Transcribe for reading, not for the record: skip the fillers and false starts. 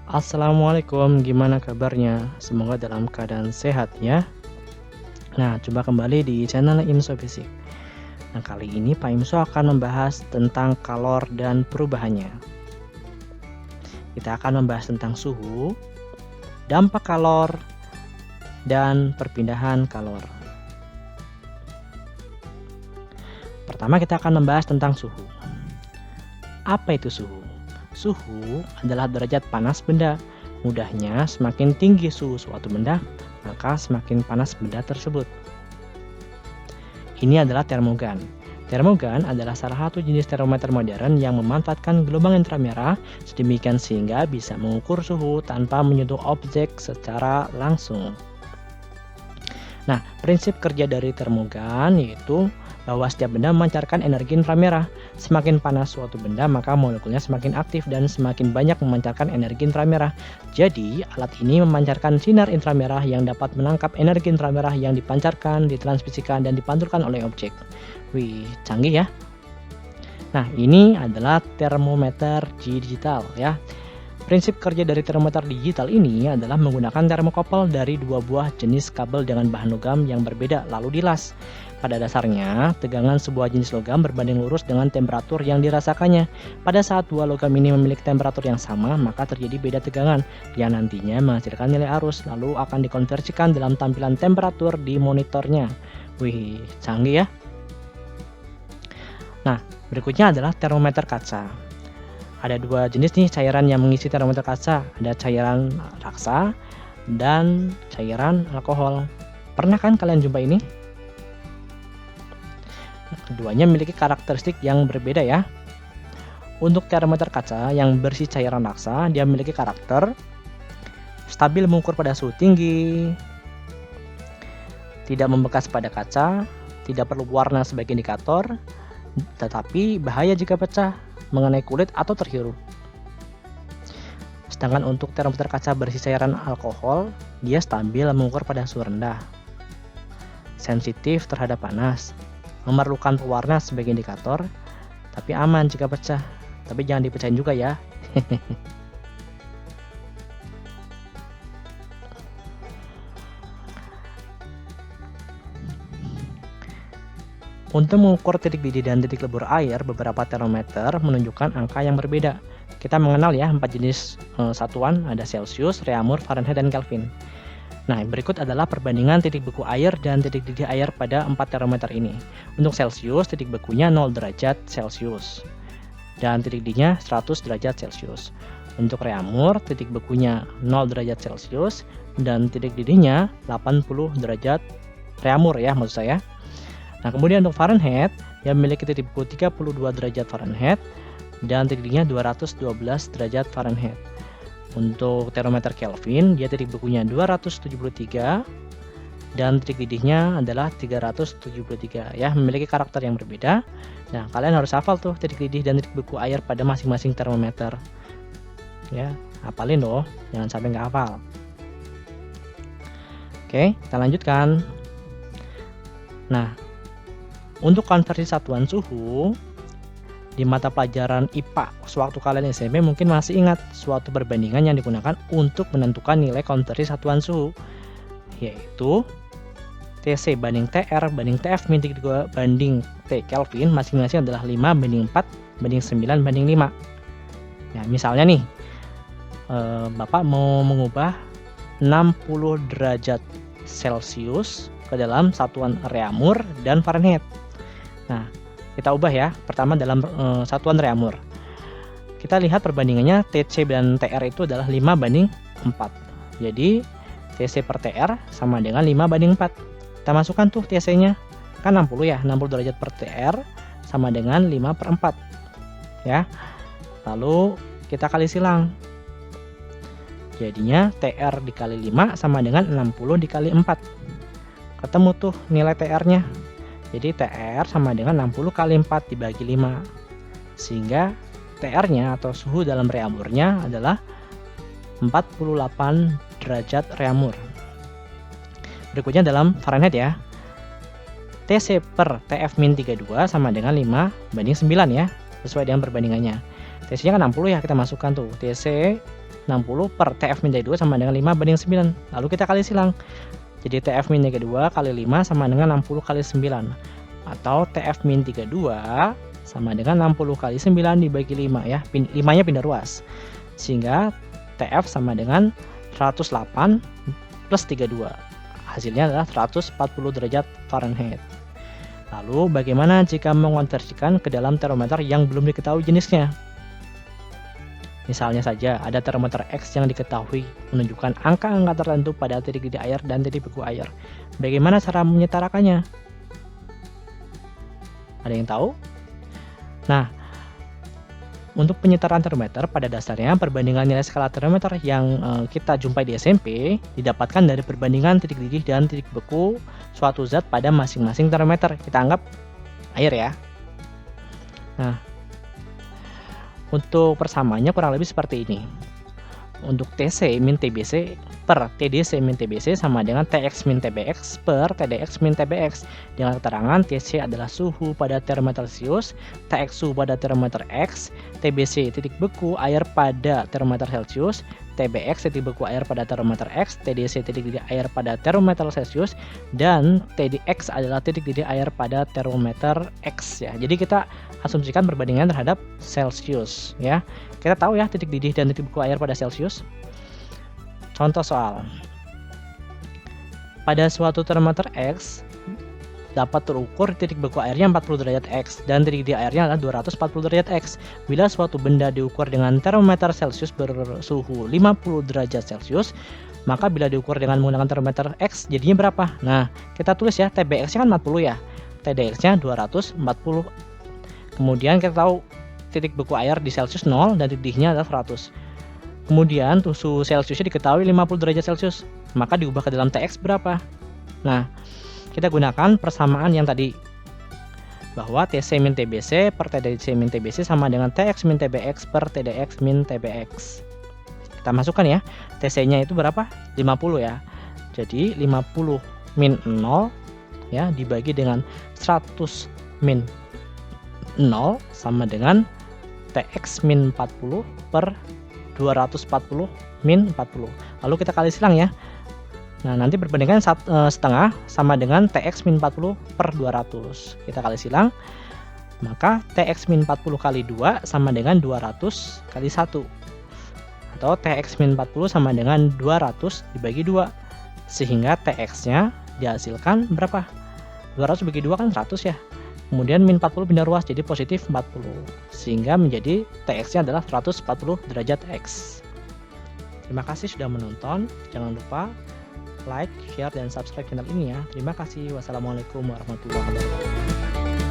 Assalamualaikum, gimana kabarnya? Semoga dalam keadaan sehat ya. Nah, coba kembali di channel Imso Basic. Nah, kali ini Pak Imso akan membahas tentang kalor dan perubahannya. Kita akan membahas tentang suhu, dampak kalor, dan perpindahan kalor. Pertama kita akan membahas tentang suhu. Apa itu suhu? Suhu adalah derajat panas benda. Mudahnya, semakin tinggi suhu suatu benda, maka semakin panas benda tersebut. Ini adalah termogan. Termogan adalah salah satu jenis termometer modern yang memanfaatkan gelombang inframerah sedemikian sehingga bisa mengukur suhu tanpa menyentuh objek secara langsung. Nah, prinsip kerja dari termogan yaitu bahwa setiap benda memancarkan energi inframerah. Semakin panas suatu benda, maka molekulnya semakin aktif dan semakin banyak memancarkan energi inframerah. Jadi, alat ini memancarkan sinar inframerah yang dapat menangkap energi inframerah yang dipancarkan, ditransmisikan, dan dipantulkan oleh objek. Wih, canggih ya. Nah, ini adalah termometer digital ya. Prinsip kerja dari termometer digital ini adalah menggunakan termokopel dari dua buah jenis kabel dengan bahan logam yang berbeda lalu dilas. Pada dasarnya, tegangan sebuah jenis logam berbanding lurus dengan temperatur yang dirasakannya. Pada saat dua logam ini memiliki temperatur yang sama, maka terjadi beda tegangan yang nantinya menghasilkan nilai arus lalu akan dikonversikan dalam tampilan temperatur di monitornya. Wih, canggih ya. Nah, berikutnya adalah termometer kaca. Ada dua jenis nih cairan yang mengisi termometer kaca. Ada cairan raksa dan cairan alkohol. Pernah kan kalian jumpa ini? Keduanya memiliki karakteristik yang berbeda ya. Untuk termometer kaca yang bersih cairan raksa, dia memiliki karakter stabil mengukur pada suhu tinggi, tidak membekas pada kaca, tidak perlu warna sebagai indikator, tetapi bahaya jika pecah, mengenai kulit atau terhirup. Sedangkan untuk termometer kaca bersih cairan alkohol, dia stabil mengukur pada suhu rendah, sensitif terhadap panas, memerlukan pewarna sebagai indikator, tapi aman jika pecah. Tapi jangan dipecahin juga ya. Untuk mengukur titik didih dan titik lebur air, beberapa termometer menunjukkan angka yang berbeda. Kita mengenal ya 4 jenis satuan, ada Celsius, Reaumur, Fahrenheit, dan Kelvin. Nah, berikut adalah perbandingan titik beku air dan titik didih air pada 4 termometer ini. Untuk Celsius, titik bekunya 0 derajat Celsius dan titik didihnya 100 derajat Celsius. Untuk Reaumur, titik bekunya 0 derajat Celsius dan titik didihnya 80 derajat Reaumur ya maksud saya. Nah, kemudian untuk Fahrenheit, dia memiliki titik beku 32 derajat Fahrenheit dan titik didihnya 212 derajat Fahrenheit. Untuk termometer Kelvin, dia titik bekunya 273 dan titik didihnya adalah 373 ya, memiliki karakter yang berbeda. Nah, kalian harus hafal tuh titik didih dan titik beku air pada masing-masing termometer. Ya, hafalin loh, jangan sampai nggak hafal. Oke, kita lanjutkan. Nah, untuk konversi satuan suhu, di mata pelajaran IPA sewaktu kalian SMP mungkin masih ingat suatu perbandingan yang digunakan untuk menentukan nilai konversi satuan suhu, yaitu TC banding TR banding TF min 3 banding T Kelvin masing-masing adalah 5 banding 4 banding 9 banding 5. Ya, misalnya nih Bapak mau mengubah 60 derajat Celcius ke dalam satuan Reaumur dan Fahrenheit. Nah, kita ubah ya, pertama dalam satuan Reaumur. Kita lihat perbandingannya TC dan TR itu adalah 5 banding 4. Jadi TC per TR sama dengan 5 banding 4. Kita masukkan tuh TC-nya, kan 60 ya, 60 derajat per TR sama dengan 5 per 4 ya. Lalu kita kali silang, jadinya TR dikali 5 sama dengan 60 dikali 4. Ketemu tuh nilai TR-nya. Jadi TR sama dengan 60 kali 4 dibagi 5. Sehingga TR-nya atau suhu dalam Reaumurnya adalah 48 derajat Reaumur. Berikutnya dalam Fahrenheit ya. TC per TF min 32 sama dengan 5 banding 9 ya. Sesuai dengan perbandingannya. TC-nya kan 60 ya, kita masukkan tuh. TC 60 per TF min T2 sama dengan 5/9. Lalu kita kali silang. Jadi TF min T2 kali 5 sama dengan 60 kali 9. Atau TF min 32 sama dengan 60 kali 9 dibagi 5 ya. 5-nya pindah ruas. Sehingga TF sama dengan 108 plus 32. Hasilnya adalah 140 derajat Fahrenheit. Lalu bagaimana jika mengonversikan ke dalam termometer yang belum diketahui jenisnya? Misalnya saja ada termometer X yang diketahui menunjukkan angka-angka tertentu pada titik didih air dan titik beku air. Bagaimana cara menyetarakannya? Ada yang tahu? Nah, untuk penyetaraan termometer pada dasarnya perbandingan nilai skala termometer yang kita jumpai di SMP didapatkan dari perbandingan titik didih dan titik beku suatu zat pada masing-masing termometer. Kita anggap air ya. Nah, untuk persamaannya kurang lebih seperti ini. Untuk TC min TBC per TDC min TBC sama dengan TX min TBX per TDX min TBX. Dengan keterangan TC adalah suhu pada termometer Celsius, TX suhu pada termometer X, TBC titik beku air pada termometer Celsius, TBX titik beku air pada termometer X, TDC titik didih air pada termometer Celsius, dan TDX adalah titik didih air pada termometer X ya. Jadi kita asumsikan perbandingan terhadap Celsius ya. Kita tahu ya titik didih dan titik beku air pada Celsius. Contoh soal. Pada suatu termometer X dapat terukur titik beku airnya 40 derajat X dan titik didih airnya adalah 240 derajat X. Bila suatu benda diukur dengan termometer Celsius bersuhu 50 derajat Celsius, maka bila diukur dengan menggunakan termometer X jadinya berapa? Nah, kita tulis ya, TBX-nya kan 40 ya. TDX-nya 240. Kemudian kita tahu titik beku air di Celsius 0 dan titik didihnya adalah 100. Kemudian suhu Celsiusnya diketahui 50 derajat Celsius, maka diubah ke dalam TX berapa? Nah, kita gunakan persamaan yang tadi, bahwa TC min TBC per TDC min TBC sama dengan TX min TBX per TDX min TBX. Kita masukkan ya, TC-nya itu berapa? 50 ya. Jadi 50 min 0 ya dibagi dengan 100 min 0 sama dengan TX min 40 per 240 min 40. Lalu kita kali silang ya. Nah, nanti perbandingan setengah sama dengan TX min 40 per 200. Kita kali silang. Maka TX min 40 kali 2 sama dengan 200 kali 1. Atau TX min 40 sama dengan 200 dibagi 2. Sehingga TX-nya dihasilkan berapa? 200 bagi 2 kan 100 ya. Kemudian min 40 pindah ruas jadi positif 40. Sehingga menjadi TX-nya adalah 140 derajat X. Terima kasih sudah menonton. Jangan lupa like, share, dan subscribe channel ini ya. Terima kasih. Wassalamualaikum warahmatullahi wabarakatuh.